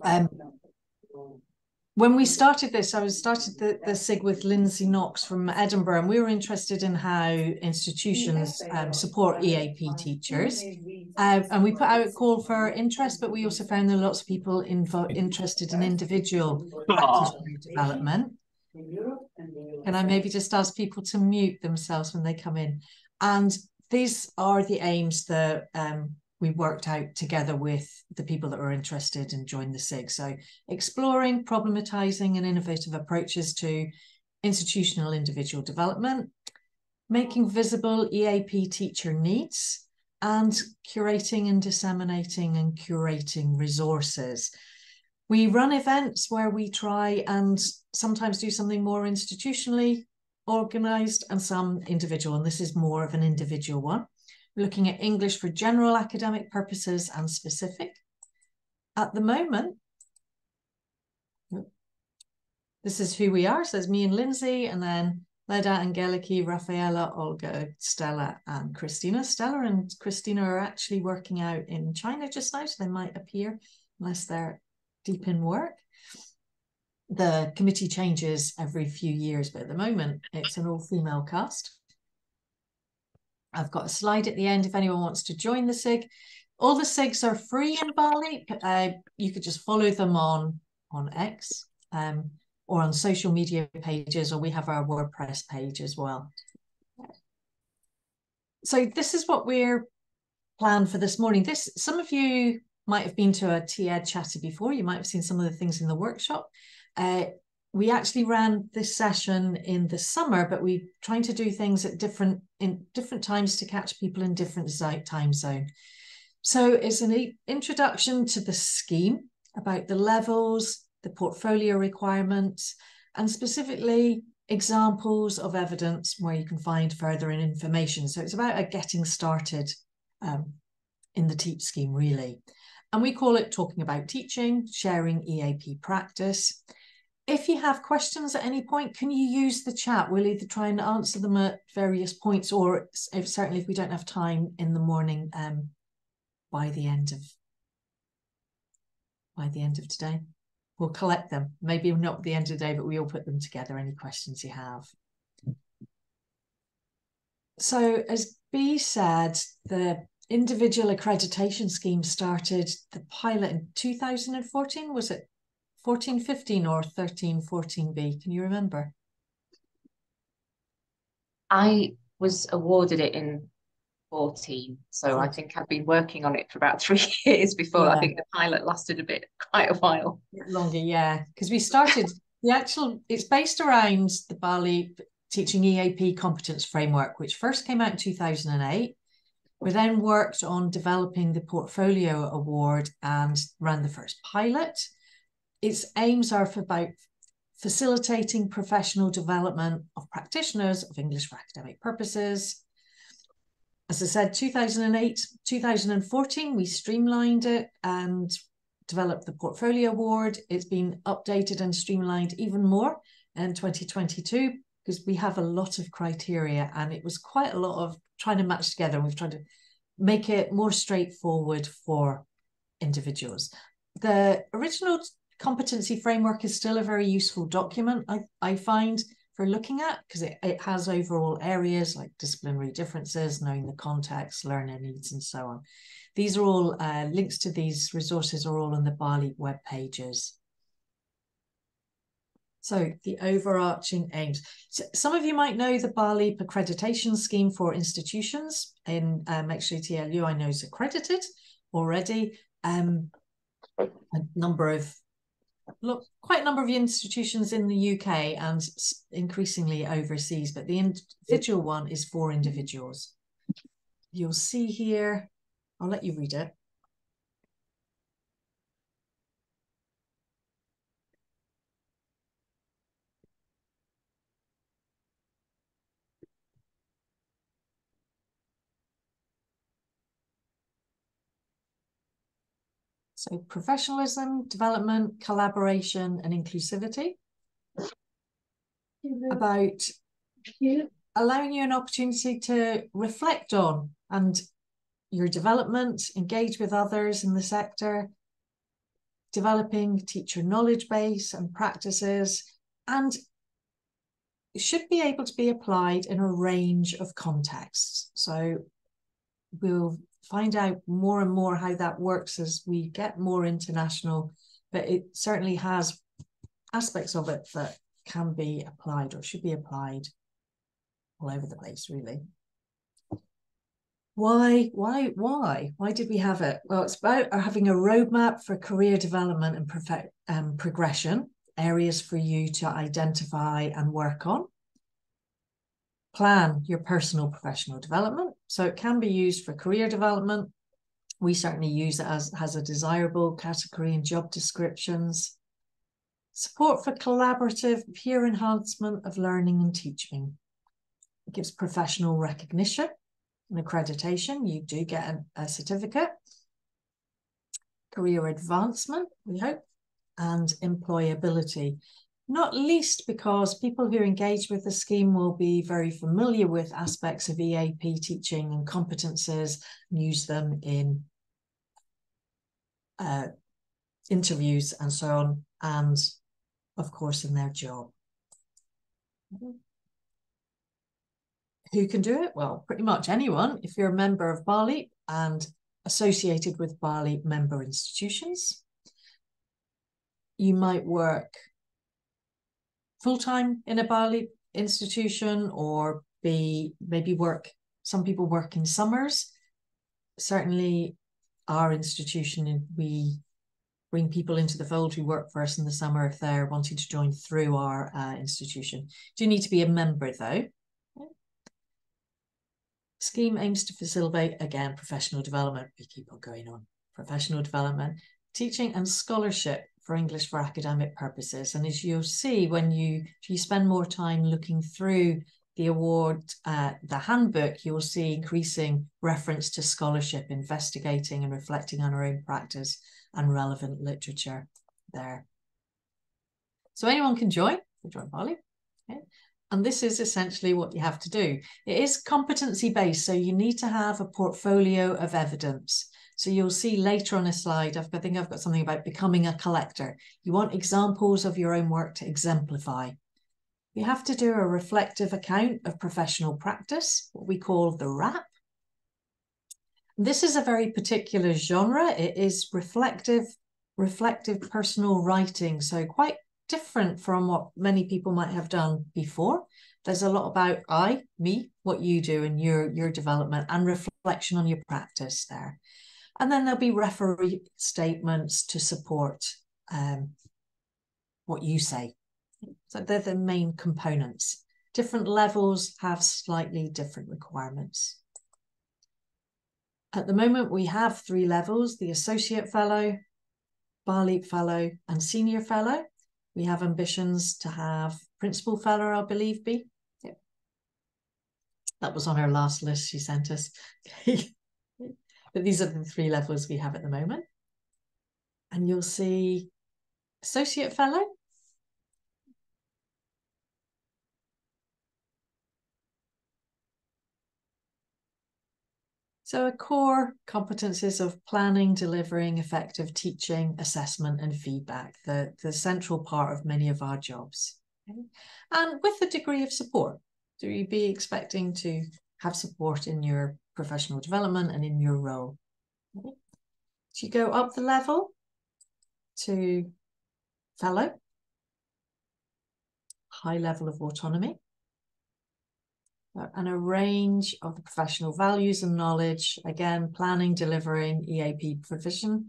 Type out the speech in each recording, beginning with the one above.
Um, when we started this, I started the SIG with Lindsay Knox from Edinburgh, and we were interested in how institutions support EAP teachers. And we put out a call for interest, but we also found there are lots of people interested in individual practitioner development. Can I maybe just ask people to mute themselves when they come in? And these are the aims that we worked out together with the people that were interested and joined the SIG. So exploring, problematizing and innovative approaches to institutional individual development, making visible EAP teacher needs, and curating and disseminating and curating resources. We run events where we try and sometimes do something more institutionally organised and some individual, and this is more of an individual one. We're looking at English for general academic purposes and specific. At the moment, this is who we are. So there's me and Lindsay, and then Leda, Angeliki, Rafaela, Olga, Stella, and Christina. Stella and Christina are actually working out in China just now, so they might appear unless they're deep in work. The committee changes every few years, but at the moment it's an all-female cast. I've got a slide at the end if anyone wants to join the SIG. All the SIGs are free in BALEAP. You could just follow them on X or on social media pages, or we have our WordPress page as well. So this is what we're planned for this morning. Some of you might have been to a TED chatter before. You might have seen some of the things in the workshop. We actually ran this session in the summer, but we're trying to do things at different times to catch people in different time zone. So it's an introduction to the scheme, about the levels, the portfolio requirements, and specifically examples of evidence where you can find further information. So it's about a getting started in the TEAP scheme, really. And we call it Talking About Teaching, Sharing EAP Practice. If you have questions at any point, can you use the chat? We'll either try and answer them at various points, or certainly if we don't have time in the morning, by the end of today, we'll collect them. Maybe not at the end of the day, but we'll put them together, any questions you have. So as B said, the individual accreditation scheme started the pilot in 2014, was it 14-15 or 13-14B? Can you remember? I was awarded it in 14, so I think I've been working on it for about 3 years before. Yeah. I think the pilot lasted quite a while. Longer, yeah, because we started it's based around the BALEAP Teaching EAP Competence Framework, which first came out in 2008. We then worked on developing the Portfolio Award and ran the first pilot. Its aims are about facilitating professional development of practitioners of English for academic purposes. As I said, 2008, 2014, we streamlined it and developed the Portfolio Award. It's been updated and streamlined even more in 2022 because we have a lot of criteria, and it was quite a lot of trying to match together, and we've tried to make it more straightforward for individuals. The original competency framework is still a very useful document, I find, for looking at, because it has overall areas like disciplinary differences, knowing the context, learner needs, and so on. These are all links to these resources are all on the BALEAP web pages. So the overarching aims. So some of you might know the BALEAP accreditation scheme for institutions. In actually TLU, I know is accredited already. Quite a number of institutions in the UK and increasingly overseas, but the individual one is for individuals. You'll see here, I'll let you read it. So professionalism, development, collaboration, and inclusivity. About allowing you an opportunity to reflect on and your development, engage with others in the sector, developing teacher knowledge base and practices, and it should be able to be applied in a range of contexts. So we'll find out more and more how that works as we get more international, but it certainly has aspects of it that can be applied or should be applied all over the place, really. Why did we have it? Well, it's about having a roadmap for career development and progression, areas for you to identify and work on. Plan your personal professional development. So it can be used for career development. We certainly use it as a desirable category in job descriptions. Support for collaborative peer enhancement of learning and teaching. It gives professional recognition and accreditation. You do get a certificate. Career advancement, we hope, and employability. Not least because people who engage with the scheme will be very familiar with aspects of EAP teaching and competences, and use them in interviews and so on, and of course in their job. Who can do it? Well, pretty much anyone. If you're a member of BALEAP and associated with BALEAP member institutions, you might work full-time in a BALEAP institution, or some people work in summers. Certainly our institution, we bring people into the fold who work for us in the summer if they're wanting to join through our institution. Do need to be a member though. Scheme aims to facilitate, again, professional development. We keep on going on. Professional development, teaching and scholarship for English for academic purposes. And as you'll see, if you spend more time looking through the award, the handbook, you'll see increasing reference to scholarship, investigating and reflecting on our own practice and relevant literature there. So anyone can join BALEAP. Okay. And this is essentially what you have to do. It is competency-based, so you need to have a portfolio of evidence. So you'll see later on a slide, I think I've got something about becoming a collector. You want examples of your own work to exemplify. You have to do a reflective account of professional practice, what we call the RAP. This is a very particular genre. It is reflective personal writing, so quite different from what many people might have done before. There's a lot about I, me, what you do and your development, and reflection on your practice there. And then there'll be referee statements to support what you say. So they're the main components. Different levels have slightly different requirements. At the moment, we have 3 levels: the Associate Fellow, BALEAP Fellow, and Senior Fellow. We have ambitions to have Principal Fellow, I believe, be. Yep. That was on our last list she sent us. But these are the 3 levels we have at the moment. And you'll see Associate Fellow. So a core competencies of planning, delivering, effective teaching, assessment and feedback, the central part of many of our jobs. Okay? And with a degree of support. Do you be expecting to have support in your professional development and in your role? Okay? So you go up the level to Fellow, high level of autonomy, and a range of the professional values and knowledge, again, planning, delivering, EAP provision,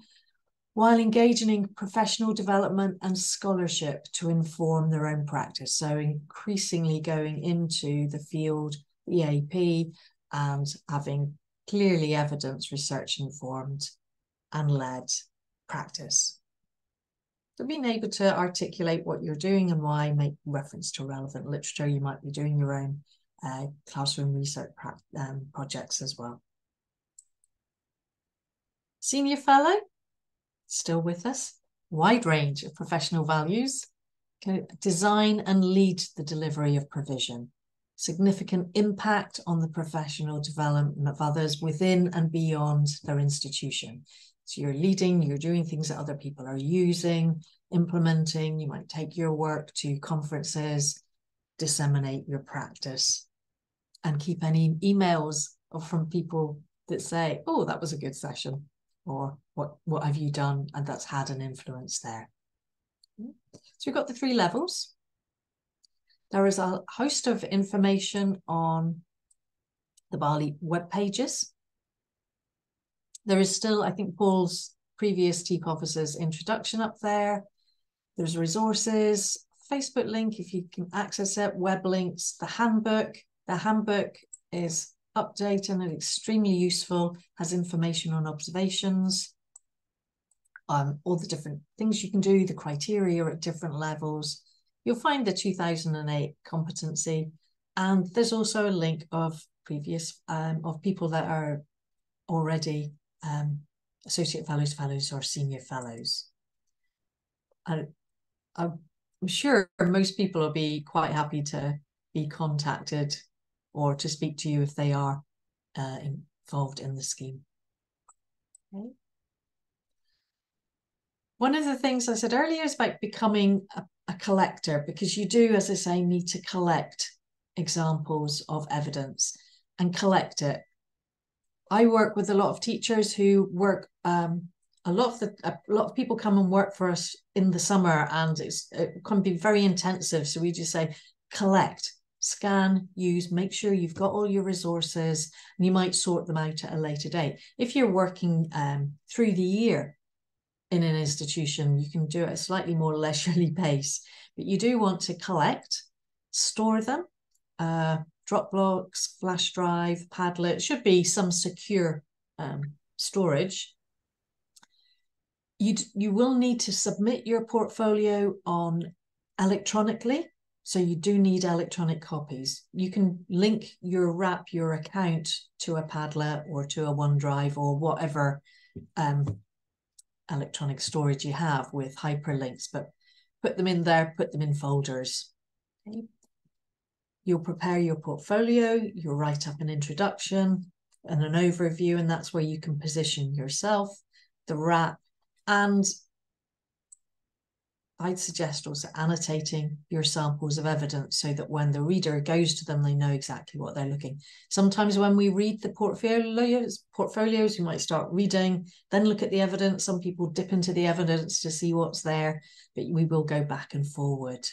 while engaging in professional development and scholarship to inform their own practice. So increasingly going into the field, EAP, and having clearly evidence, research informed and led practice. So being able to articulate what you're doing and why, make reference to relevant literature. You might be doing your own classroom research projects as well. Senior Fellow, still with us, wide range of professional values, can design and lead the delivery of provision, significant impact on the professional development of others within and beyond their institution. So you're leading, you're doing things that other people are using, implementing. You might take your work to conferences, disseminate your practice, and keep any emails from people that say, oh, that was a good session, or what have you done? And that's had an influence there. So we've got the 3 levels. There is a host of information on the BALEAP web pages. There is still, I think, Paul's previous TEAP officer's introduction up there. There's resources, Facebook link if you can access it, web links, the handbook. The handbook is updated and extremely useful, has information on observations, all the different things you can do, the criteria at different levels. You'll find the 2008 competency, and there's also a link of previous, of people that are already associate fellows, or senior fellows. And I'm sure most people will be quite happy to be contacted or to speak to you if they are involved in the scheme. Okay. One of the things I said earlier is about becoming a collector, because you do, as I say, need to collect examples of evidence and collect it. I work with a lot of teachers who work, a lot of people come and work for us in the summer, and it can be very intensive. So we just say, collect, scan, use, make sure you've got all your resources, and you might sort them out at a later date. If you're working through the year in an institution, you can do it at a slightly more leisurely pace, but you do want to collect, store them, Dropbox, flash drive, Padlet. It should be some secure storage. You will need to submit your portfolio on electronically, so you do need electronic copies. You can link your account to a Padlet or to a OneDrive or whatever electronic storage you have with hyperlinks, but put them in there, put them in folders. Okay. You'll prepare your portfolio, you'll write up an introduction and an overview, and that's where you can position yourself, the wrap, and I'd suggest also annotating your samples of evidence so that when the reader goes to them, they know exactly what they're looking. Sometimes when we read the portfolios, you might start reading, then look at the evidence. Some people dip into the evidence to see what's there, but we will go back and forward.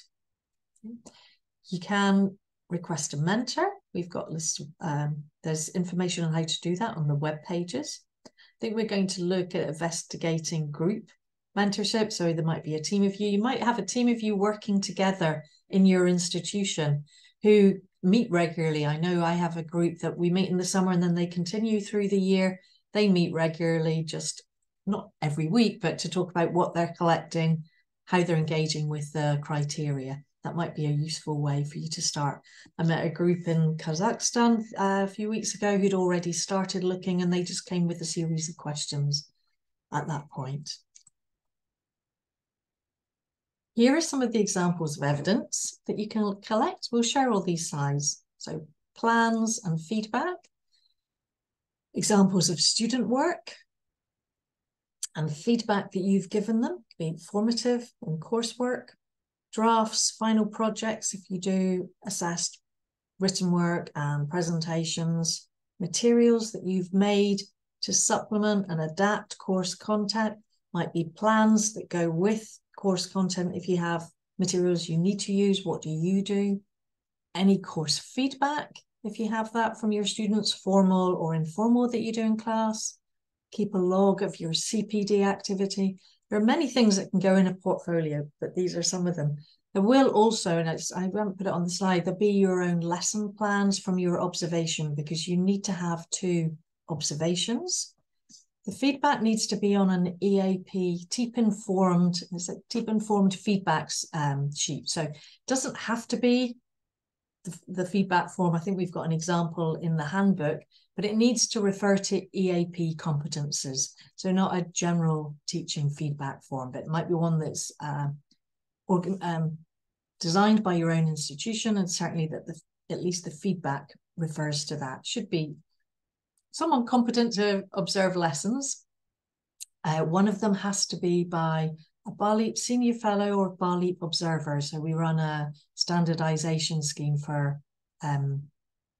You can request a mentor. We've got lists of, there's information on how to do that on the web pages. I think we're going to look at investigating group mentorship. So there might be a team of you. You might have a team of you working together in your institution who meet regularly. I know I have a group that we meet in the summer and then they continue through the year. They meet regularly, just not every week, but to talk about what they're collecting, how they're engaging with the criteria. That might be a useful way for you to start. I met a group in Kazakhstan a few weeks ago who'd already started looking, and they just came with a series of questions at that point. Here are some of the examples of evidence that you can collect. We'll share all these slides. So plans and feedback, examples of student work and feedback that you've given them, be formative and coursework, drafts, final projects if you do assessed written work and presentations, materials that you've made to supplement and adapt course content, might be plans that go with course content. If you have materials you need to use, what do you do? Any course feedback, if you have that from your students, formal or informal, that you do in class. Keep a log of your CPD activity. There are many things that can go in a portfolio, but these are some of them. There will also, and I haven't put it on the slide, there'll be your own lesson plans from your observation, because you need to have 2 observations. The feedback needs to be on an EAP, TEAP-informed, it's a TEAP-informed feedbacks sheet. So it doesn't have to be the feedback form. I think we've got an example in the handbook, but it needs to refer to EAP competences. So not a general teaching feedback form, but it might be one that's designed by your own institution, and certainly that at least the feedback refers to that. Should be someone competent to observe lessons, One of them has to be by a BALEAP Senior Fellow or BALEAP Observer. So we run a standardization scheme for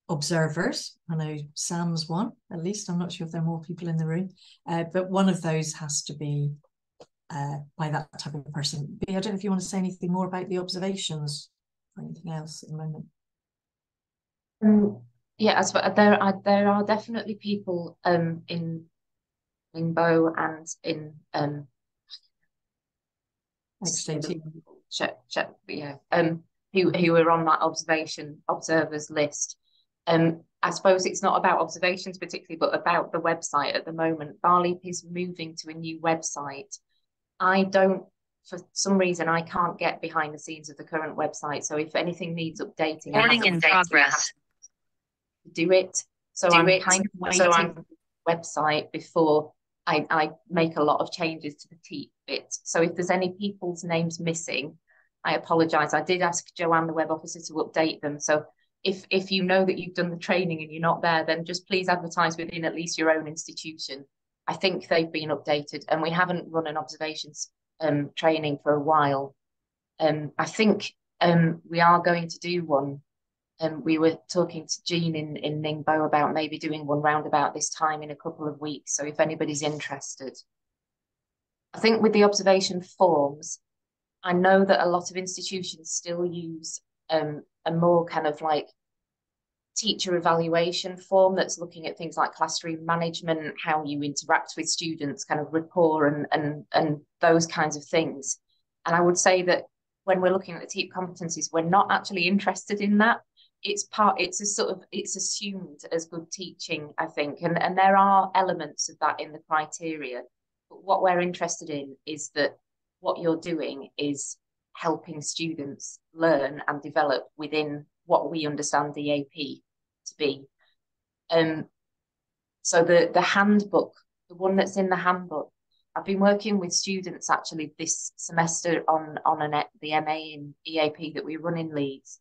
observers. I know Sam's one, at least. I'm not sure if there are more people in the room, but one of those has to be by that type of person. But I don't know if you want to say anything more about the observations or anything else at the moment. Yeah, as for, there are definitely people in Bow and in who are on that observers list. I suppose it's not about observations particularly, but about the website at the moment. BALEAP is moving to a new website. For some reason, I can't get behind the scenes of the current website. So if anything needs updating, Warning in progress. Do it. So I'm kind of waiting for the website before I make a lot of changes to the TEAP bit. So if there's any people's names missing, I apologise. I did ask Joanne, the web officer, to update them. So if you know that you've done the training and you're not there, then just please advertise within at least your own institution. I think they've been updated, and we haven't run an observations training for a while. I think we are going to do one. We were talking to Jean in Ningbo about maybe doing one round about this time in a couple of weeks. So if anybody's interested. I think with the observation forms, I know that a lot of institutions still use a more kind of like teacher evaluation form that's looking at things like classroom management, how you interact with students, kind of rapport and those kinds of things. And I would say that when we're looking at the TEAP competencies, we're not actually interested in that. It's assumed as good teaching, I think, and there are elements of that in the criteria. But what we're interested in is that what you're doing is helping students learn and develop within what we understand the EAP to be. So the handbook, the one that's in the handbook, I've been working with students actually this semester on the MA in EAP that we run in Leeds.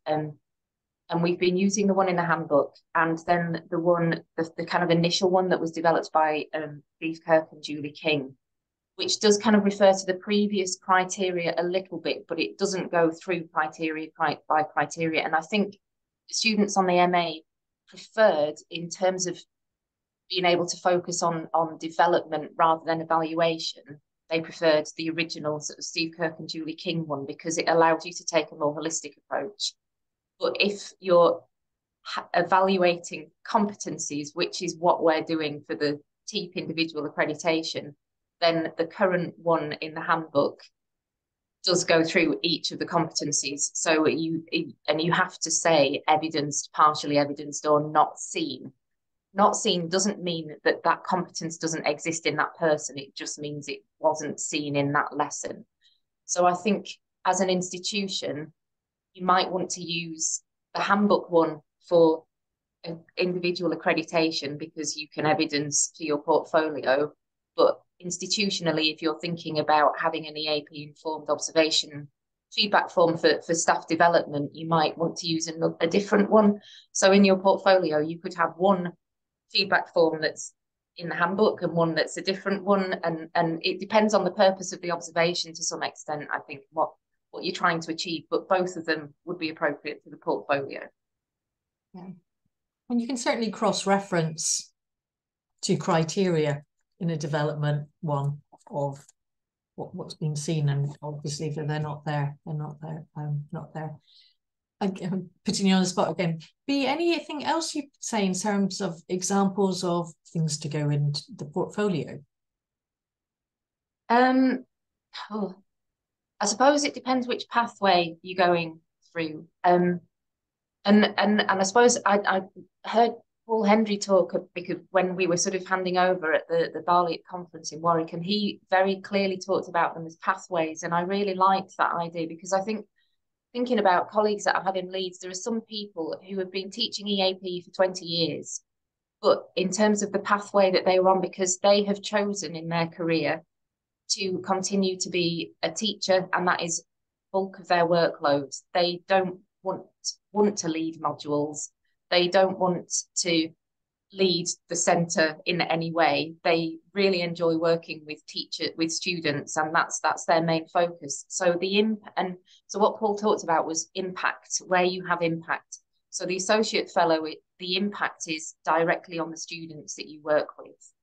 And we've been using the one in the handbook, and then the kind of initial one that was developed by Steve Kirk and Julie King, which does kind of refer to the previous criteria a little bit, but it doesn't go through criteria by criteria. And I think students on the MA preferred, in terms of being able to focus on development rather than evaluation, they preferred the original sort of Steve Kirk and Julie King one, because it allowed you to take a more holistic approach. But if you're evaluating competencies, which is what we're doing for the TEAP individual accreditation, then the current one in the handbook does go through each of the competencies. So you have to say evidenced, partially evidenced, or not seen. Not seen doesn't mean that that competence doesn't exist in that person. It just means it wasn't seen in that lesson. So I think as an institution, you might want to use the handbook one for individual accreditation because you can evidence to your portfolio. But institutionally, if you're thinking about having an EAP-informed observation feedback form for staff development, you might want to use a different one. So in your portfolio, you could have one feedback form that's in the handbook and one that's a different one. And it depends on the purpose of the observation to some extent, I think, what you're trying to achieve, but both of them would be appropriate for the portfolio. Yeah. And you can certainly cross-reference to criteria in a development one of what's been seen, and obviously if they're not there, they're not there. Not there. I'm putting you on the spot again. B, anything else you'd say in terms of examples of things to go into the portfolio? I suppose it depends which pathway you're going through. And I suppose I heard Paul Hendry talk, because when we were sort of handing over at the BALEAP conference in Warwick, and he very clearly talked about them as pathways. And I really liked that idea, because I think, thinking about colleagues that I have in Leeds, there are some people who have been teaching EAP for 20 years, but in terms of the pathway that they were on, because they have chosen in their career to continue to be a teacher, and that is bulk of their workload. They don't want to lead modules. They don't want to lead the centre in any way. They really enjoy working with students, and that's their main focus. So so what Paul talked about was impact, where you have impact. So the associate fellow, the impact is directly on the students that you work with.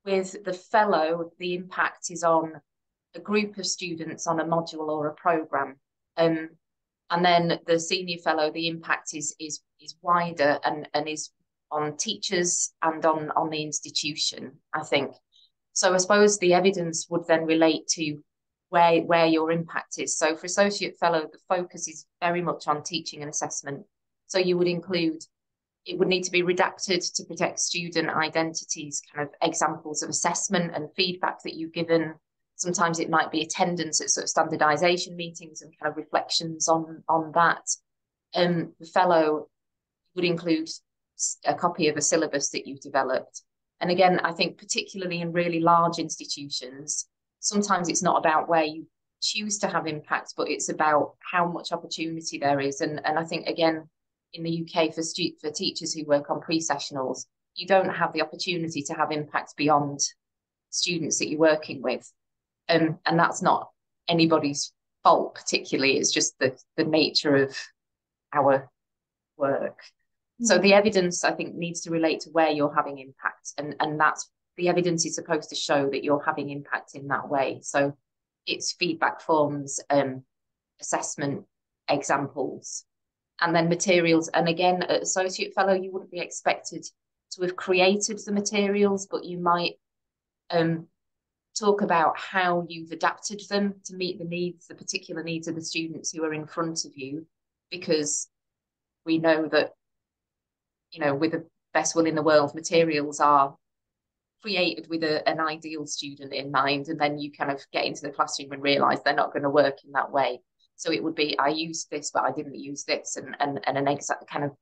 With the fellow, the impact is on a group of students on a module or a programme. And then the senior fellow, the impact is wider and is on teachers and on the institution, I think. So I suppose the evidence would then relate to where your impact is. So for associate fellow, the focus is very much on teaching and assessment. So you would include, it would need to be redacted to protect student identities, kind of examples of assessment and feedback that you've given. Sometimes it might be attendance at sort of standardization meetings and kind of reflections on that. The fellow would include a copy of a syllabus that you've developed. And again, I think particularly in really large institutions, sometimes it's not about where you choose to have impact, but it's about how much opportunity there is. And I think, again, in the UK for teachers who work on pre-sessionals, you don't have the opportunity to have impact beyond students that you're working with. And that's not anybody's fault particularly, it's just the nature of our work. So the evidence, I think, needs to relate to where you're having impact. And that's, the evidence is supposed to show that you're having impact in that way. So it's feedback forms, assessment examples, and then materials. And again, at associate fellow, you wouldn't be expected to have created the materials, but you might talk about how you've adapted them to meet the needs, the particular needs of the students who are in front of you, because we know that, you know, with the best will in the world, materials are created with an ideal student in mind, and then you kind of get into the classroom and realise they're not going to work in that way. So it would be, I used this, but I didn't use this, and an exact kind of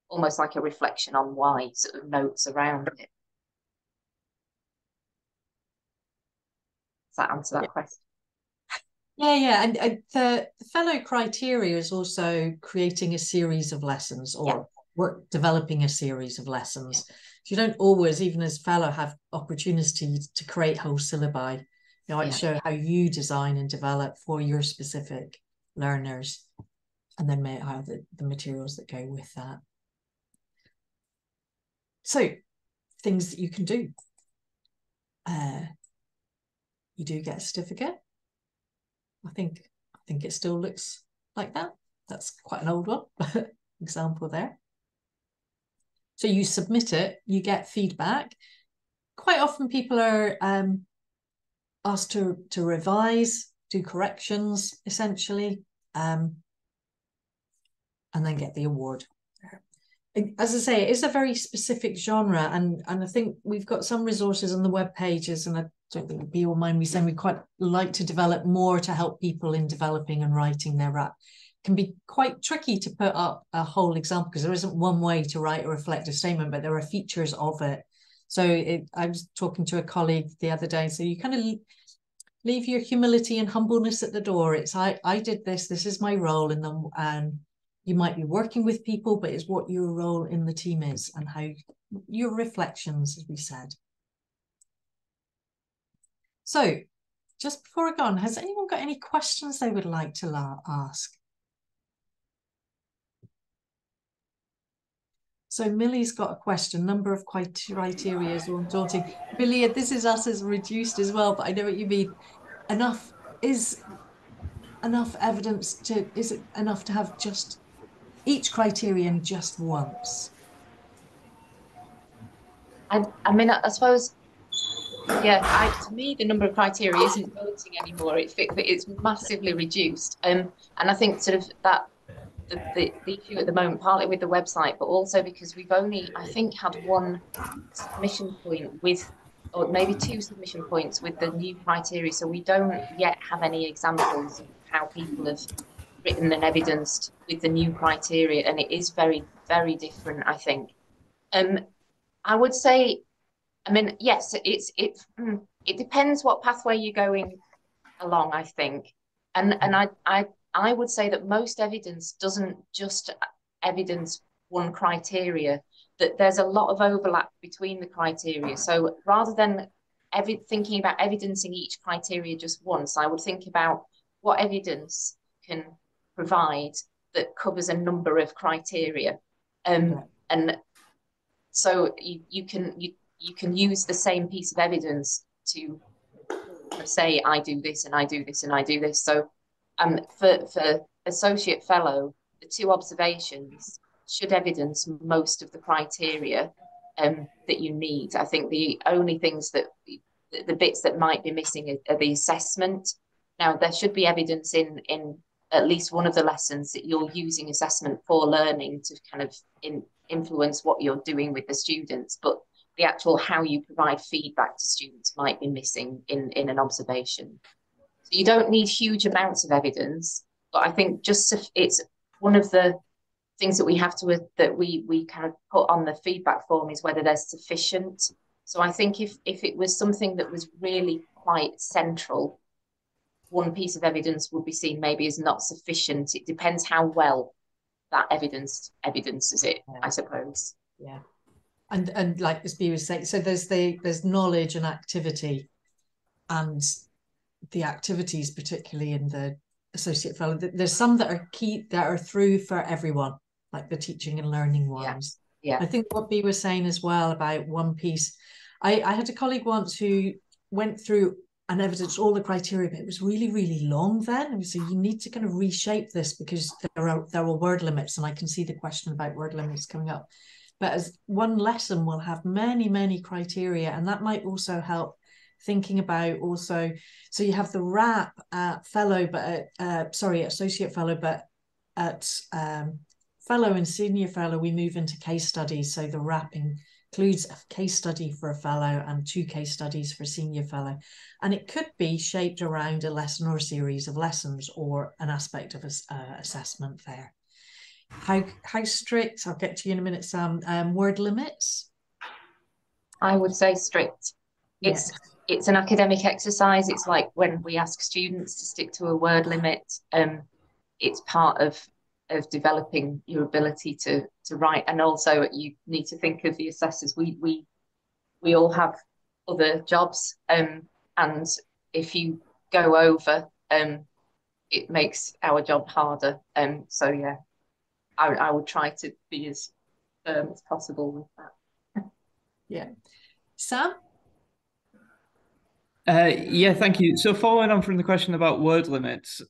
almost like a reflection on why, sort of notes around it. Does that answer that question? Yeah, and the fellow criteria is also creating a series of lessons, or developing a series of lessons. So you don't always, even as fellow, have opportunity to create whole syllabi. You know, show how you design and develop for your specific learners, and then may have the materials that go with that. So things that you can do. You do get a certificate. I think it still looks like that. That's quite an old one, example there. So you submit it, you get feedback. Quite often people are asked to revise, do corrections, essentially, and then get the award. As I say, it is a very specific genre, and I think we've got some resources on the web pages, and I don't think it'd be all mind me saying we quite like to develop more to help people in developing and writing their RAP. It can be quite tricky to put up a whole example because there isn't one way to write a reflective statement, but there are features of it. So I was talking to a colleague the other day, so you kind of leave your humility and humbleness at the door. It's I did this is my role in them, and you might be working with people, but it's what your role in the team is and how your reflections, as we said. So just before I go on, has anyone got any questions they would like to ask? So Millie's got a question. Number of criteria is daunting. Millie, this is us as reduced as well, but I know what you mean. Is it enough to have just each criterion just once? I mean, I suppose, yeah, to me, the number of criteria isn't daunting anymore. It's massively reduced. And I think sort of that the issue at the moment, partly with the website, but also because we've only, I think, had one submission point with, or maybe two submission points with the new criteria. So we don't yet have any examples of how people have written and evidenced with the new criteria. And it is very, very different, I think. I would say, I mean, yes, it depends what pathway you're going along, I think. And I would say that most evidence doesn't just evidence one criteria. that there's a lot of overlap between the criteria. So rather than thinking about evidencing each criteria just once, I would think about what evidence can provide that covers a number of criteria. And so you can use the same piece of evidence to kind of say, I do this and I do this and I do this. So for associate fellow, the 2 observations should evidence most of the criteria that you need. I think the only things that the bits that might be missing are the assessment. Now, there should be evidence in at least one of the lessons that you're using assessment for learning to kind of influence what you're doing with the students, but the actual how you provide feedback to students might be missing in an observation. So you don't need huge amounts of evidence, but I think just it's one of the things that we have to, that we kind of put on the feedback form is whether there's sufficient. So I think if it was something that was really quite central, one piece of evidence would be seen maybe as not sufficient. It depends how well that evidences it, I suppose. Yeah. And like as Bea was saying, so there's knowledge and activity, and the activities, particularly in the associate fellow, there's some that are key, that are through for everyone, like the teaching and learning ones. Yeah. I think what Bea was saying as well about one piece, I had a colleague once who went through and evidenced all the criteria, but it was really, really long then. And so you need to kind of reshape this because there are word limits, and I can see the question about word limits coming up. But as one lesson will have many, many criteria, and that might also help thinking about also, so you have the RAP fellow, but associate fellow, but at fellow and senior fellow, we move into case studies. So the RAP includes a case study for a fellow and 2 case studies for senior fellow. And it could be shaped around a lesson or a series of lessons or an aspect of assessment there. How strict, I'll get to you in a minute, Sam, word limits? I would say strict. It's an academic exercise. It's like when we ask students to stick to a word limit, it's part of developing your ability to write. And also you need to think of the assessors. We all have other jobs, and if you go over, it makes our job harder. So yeah, I would try to be as firm as possible with that. Yeah. Sam? Yeah, thank you. So following on from the question about word limits,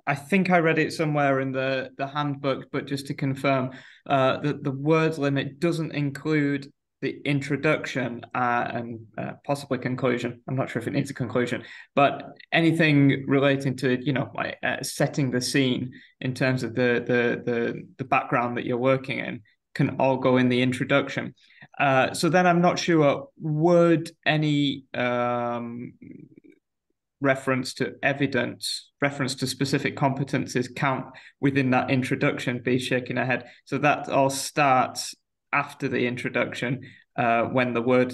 I think I read it somewhere in the handbook, but just to confirm, that the word limit doesn't include the introduction and possibly conclusion. I'm not sure if it needs a conclusion, but anything relating to, like, setting the scene in terms of the background that you're working in can all go in the introduction. So then I'm not sure, would any reference to evidence, reference to specific competencies count within that introduction? Be shaking her head. So that all starts after the introduction, when the word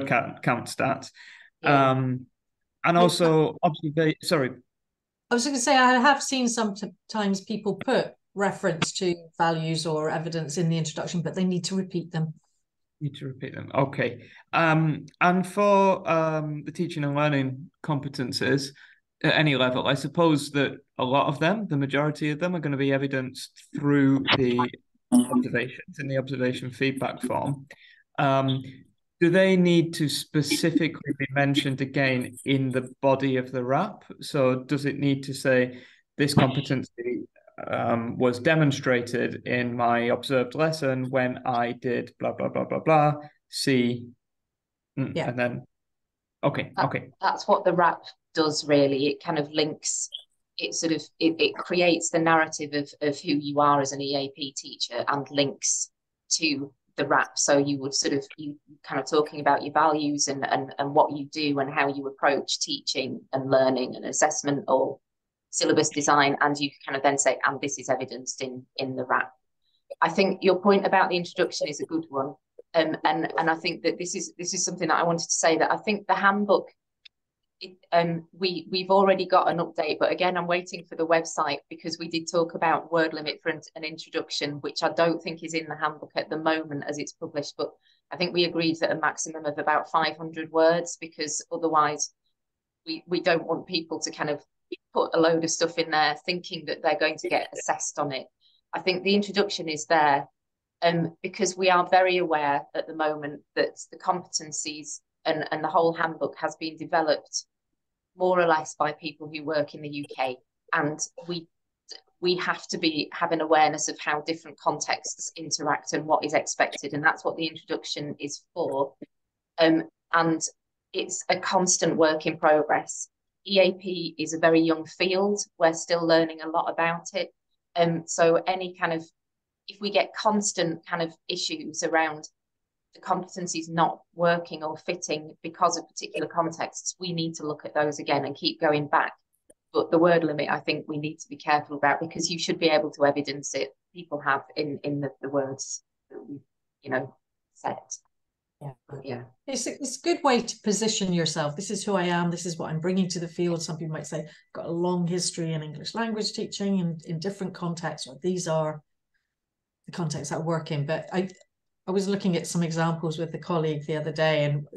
count starts. Yeah. And also sorry. I was going to say, I have seen sometimes people put reference to values or evidence in the introduction, but they need to repeat them. Okay. And for the teaching and learning competences at any level, I suppose that a lot of them, the majority of them, are going to be evidenced through the observations in the observation feedback form. Do they need to specifically be mentioned again in the body of the RAP? So does it need to say this competency was demonstrated in my observed lesson when I did blah, blah, blah, blah, blah, see, yeah. And then, okay. That's what the RAP does, really. It kind of links, it creates the narrative of who you are as an EAP teacher and links to the RAP. So you would you kind of talking about your values and what you do and how you approach teaching and learning and assessment or syllabus design, and you kind of then say, and this is evidenced in the RAP. I think your point about the introduction is a good one, and I think that this is something that I wanted to say, that I think the handbook we've already got an update, but again, I'm waiting for the website, because we did talk about word limit for an introduction, which I don't think is in the handbook at the moment as it's published, but I think we agreed that a maximum of about 500 words, because otherwise we don't want people to kind of put a load of stuff in there thinking that they're going to get assessed on it. I think the introduction is there because we are very aware at the moment that the competencies and the whole handbook has been developed more or less by people who work in the UK, and we have to have an awareness of how different contexts interact and what is expected, and that's what the introduction is for. And it's a constant work in progress. EAP is a very young field. We're still learning a lot about it. So any kind of, if we get constant kind of issues around the competencies not working or fitting because of particular contexts, we need to look at those again and keep going back. But the word limit, I think we need to be careful about, because you should be able to evidence it. People have in the words that we, set. Yeah. It's a good way to position yourself. This is who I am. This is what I'm bringing to the field. Some people might say, I've got a long history in English language teaching and in different contexts, or these are the contexts I work in. But I was looking at some examples with a colleague the other day, and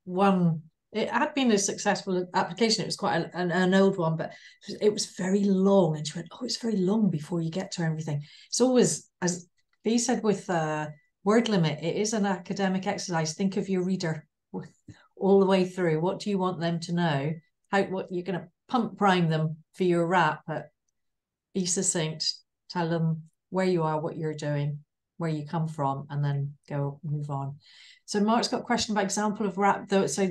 one, it had been a successful application. It was quite an old one, but it was very long. And she went, oh, it's very long before you get to everything. It's always, as Bea said, with word limit, it is an academic exercise. Think of your reader all the way through. What do you want them to know? What you're going to pump prime them for your wrap, but be succinct. Tell them where you are, what you're doing, where you come from, and then move on. So Mark's got a question about example of wrap, though. So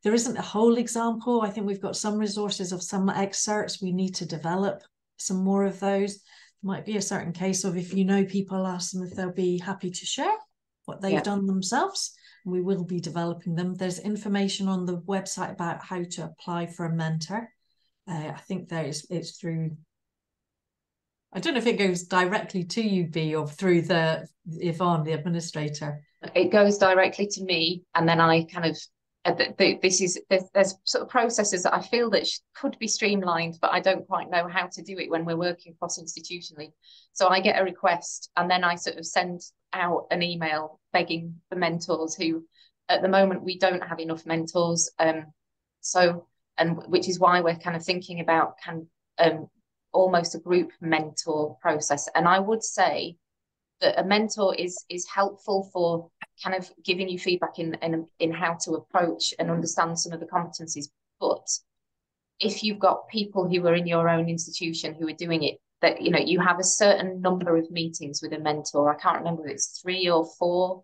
there isn't a whole example. I think we've got some resources of some excerpts. We need to develop some more of those. Might be a certain case of, if you know people, ask them if they'll be happy to share what they've done themselves. We will be developing them. There's information on the website about how to apply for a mentor. I think it's through, I don't know if it goes directly to you, Bea, or through Yvonne, the administrator. It goes directly to me, and then I kind of, there's sort of processes that I feel that could be streamlined, but I don't quite know how to do it when we're working cross-institutionally. So I get a request, and then I sort of send out an email begging for mentors, who at the moment we don't have enough mentors. Which is why we're kind of thinking about almost a group mentor process. And I would say that a mentor is helpful for kind of giving you feedback in how to approach and understand some of the competencies. But if you've got people who are in your own institution who are doing it, that you have a certain number of meetings with a mentor. I can't remember if it's 3 or 4.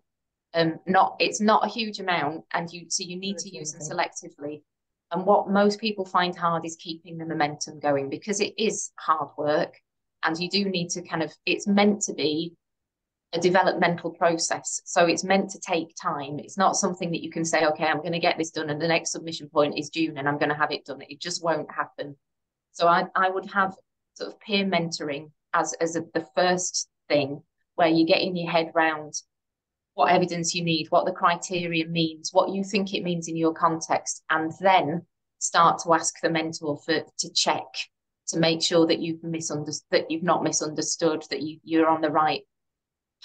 It's not a huge amount, and you need to use them selectively. And what most people find hard is keeping the momentum going, because it is hard work, and you do need to it's meant to be a developmental process. So it's meant to take time. It's not something that you can say, okay, I'm going to get this done, and the next submission point is June, and I'm going to have it done. It just won't happen. So I would have sort of peer mentoring as the first thing, where you get in your head round what evidence you need, what the criteria means, what you think it means in your context, and then start to ask the mentor to check, to make sure that you've not misunderstood, that you're on the right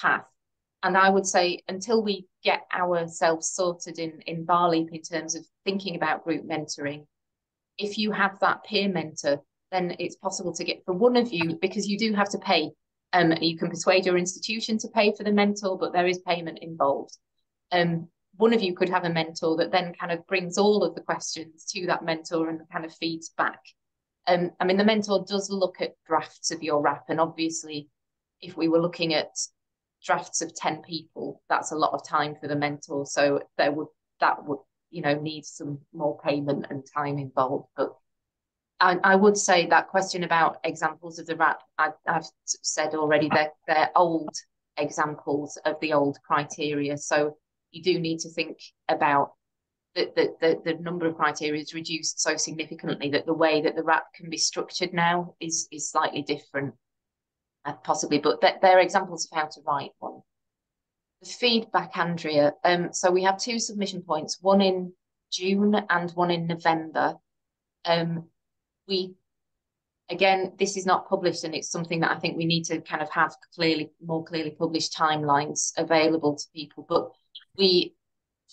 path. And I would say, until we get ourselves sorted in BALEAP in terms of thinking about group mentoring, if you have that peer mentor, then it's possible to get for one of you, because you do have to pay. You can persuade your institution to pay for the mentor, but there is payment involved. One of you could have a mentor that then kind of brings all of the questions to that mentor and kind of feeds back. I mean, the mentor does look at drafts of your RAP, and obviously, if we were looking at drafts of 10 people, that's a lot of time for the mentor. So that would need some more payment and time involved. But I would say that question about examples of the RAP, I've said already, they're old examples of the old criteria. So you do need to think about the number of criteria is reduced so significantly that the way that the RAP can be structured now is slightly different, possibly. But they're examples of how to write one. The feedback, Andrea. So we have 2 submission points, one in June and one in November. Again, this is not published, and it's something that I think we need to kind of have more clearly published timelines available to people. But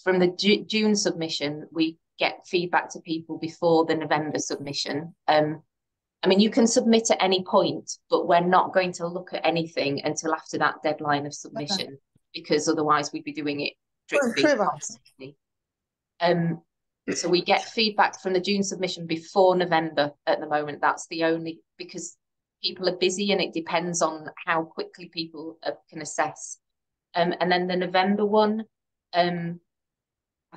from the June submission, we get feedback to people before the November submission. I mean, you can submit at any point, but we're not going to look at anything until after that deadline of submission, because otherwise we'd be doing it strictly constantly. So we get feedback from the June submission before November at the moment. That's the only, because people are busy and it depends on how quickly people can assess. And then the November one, I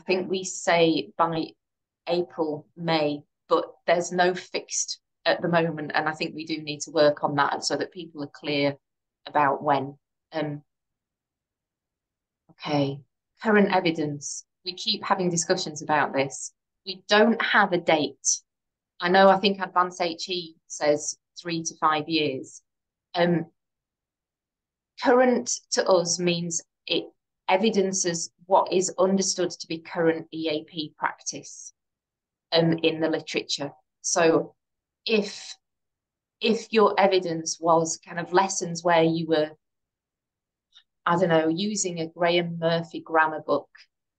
think we say by April, May, but there's no fixed at the moment. And I think we do need to work on that so that people are clear about when. Okay, current evidence. We keep having discussions about this. We don't have a date. I know, I think Advanced HE says 3 to 5 years. Current to us means it evidences what is understood to be current EAP practice in the literature. So if your evidence was kind of lessons where you were, I don't know, using a Graham Murphy grammar book,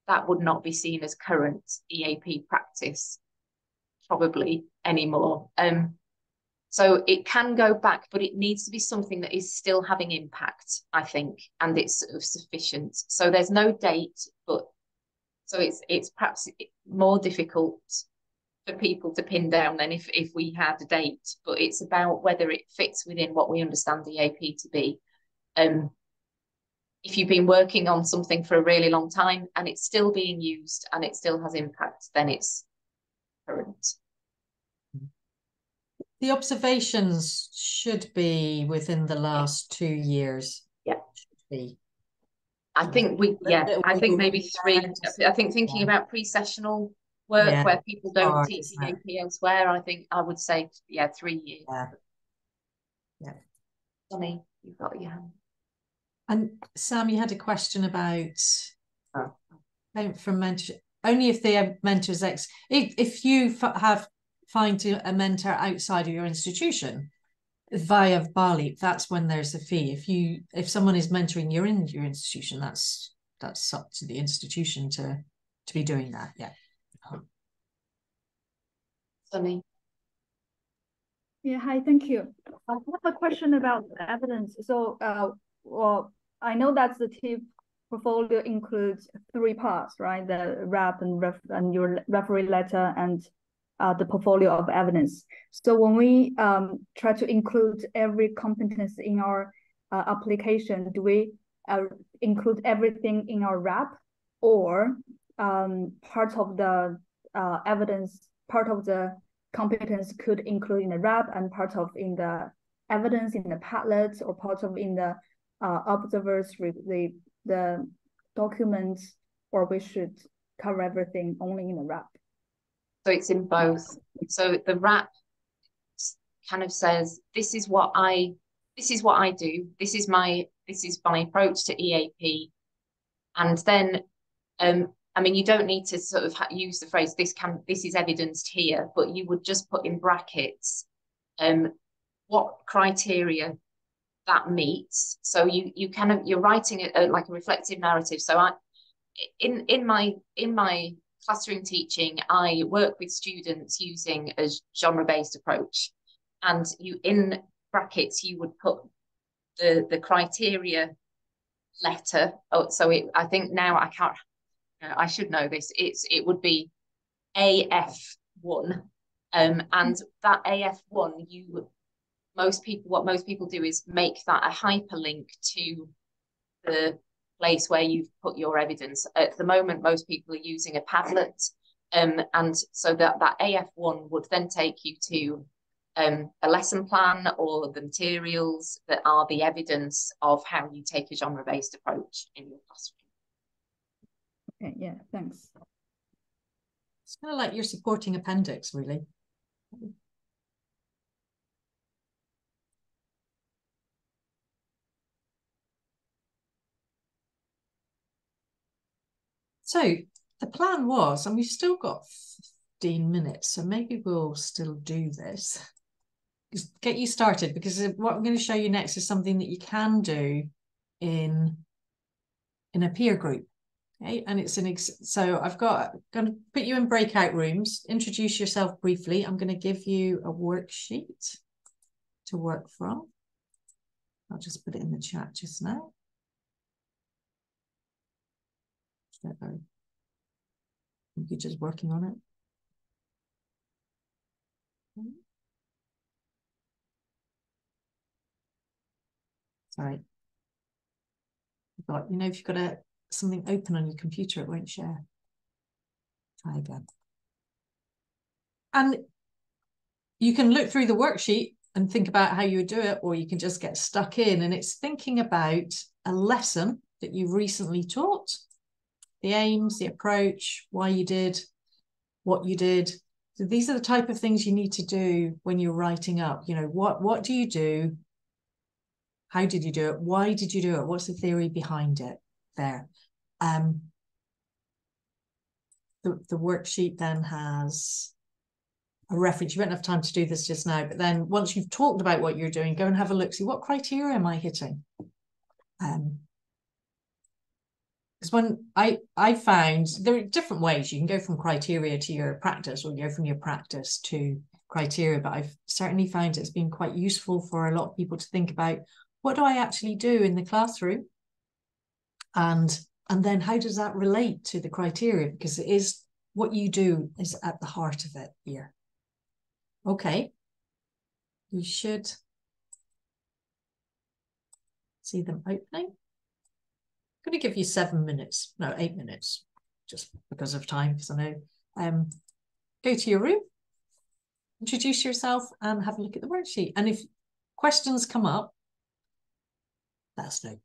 that would not be seen as current EAP practice probably anymore. So it can go back, but it needs to be something that is still having impact, I think, and it's sort of sufficient. So there's no date, but so it's perhaps more difficult for people to pin down than if we had a date, but it's about whether it fits within what we understand EAP to be. If you've been working on something for a really long time and it's still being used and it still has impact, then it's current. The observations should be within the last 2 years. Yeah. Should be. I think I think maybe 3. I think thinking about pre-sessional work where people don't teach EAP elsewhere, I think I would say, 3 years. Yeah. Sonny, you've got your hand. And Sam, you had a question about from mentor, only if they have mentors if you find a mentor outside of your institution via BALEAP, that's when there's a fee. If someone is mentoring you in your institution, that's up to the institution to be doing that. Yeah. Sonny. Yeah, hi, thank you. I have a question about the evidence. So, well, I know that the TEAP portfolio includes 3 parts, right? The RAP and your referee letter and the portfolio of evidence. So when we try to include every competence in our application, do we include everything in our RAP, or part of the evidence, part of the competence could include in the RAP and part of in the evidence in the Padlet, or part of in the observers, the documents, or we should cover everything only in the RAP? So it's in both. So the RAP kind of says, this is what I do. This is my approach to EAP. And then, I mean, you don't need to sort of use the phrase, this is evidenced here, but you would just put in brackets what criteria that meets. So you're writing it like a reflective narrative. So in my classroom teaching, I work with students using a genre-based approach, and in brackets you would put the criteria letter. I think now I should know this. It would be AF1, and that AF1 what most people do is make that a hyperlink to the place where you've put your evidence. At the moment, most people are using a Padlet, and so that AF1 would then take you to a lesson plan or the materials that are the evidence of how you take a genre-based approach in your classroom. Okay, yeah, thanks. It's kind of like your supporting appendix, really. So the plan was, and we've still got 15 minutes, so maybe we'll still do this. Just get you started, because what I'm going to show you next is something that you can do in a peer group. Okay, and it's so I've going to put you in breakout rooms, introduce yourself briefly. I'm going to give you a worksheet to work from. I'll just put it in the chat just now. You're just working on it. Sorry. You know, if you've got something open on your computer, it won't share. Try again. And you can look through the worksheet and think about how you would do it, or you can just get stuck in. And it's thinking about a lesson that you've recently taught, the aims, the approach, why you did what you did. So these are the type of things you need to do when you're writing up. You know, what do you do? How did you do it? Why did you do it? What's the theory behind it there? The worksheet then has a reference. You won't have time to do this just now, but then once you've talked about what you're doing, go and have a look, see what criteria am I hitting? Because when I found there are different ways you can go from criteria to your practice, or go from your practice to criteria, but I've certainly found it's been quite useful for a lot of people to think about, what do I actually do in the classroom? And then how does that relate to the criteria? Because it is what you do is at the heart of it here. Okay. You should see them opening. I'm going to give you 7 minutes, no, 8 minutes, just because of time, because I know. Go to your room, introduce yourself, and have a look at the worksheet. And if questions come up, let us know.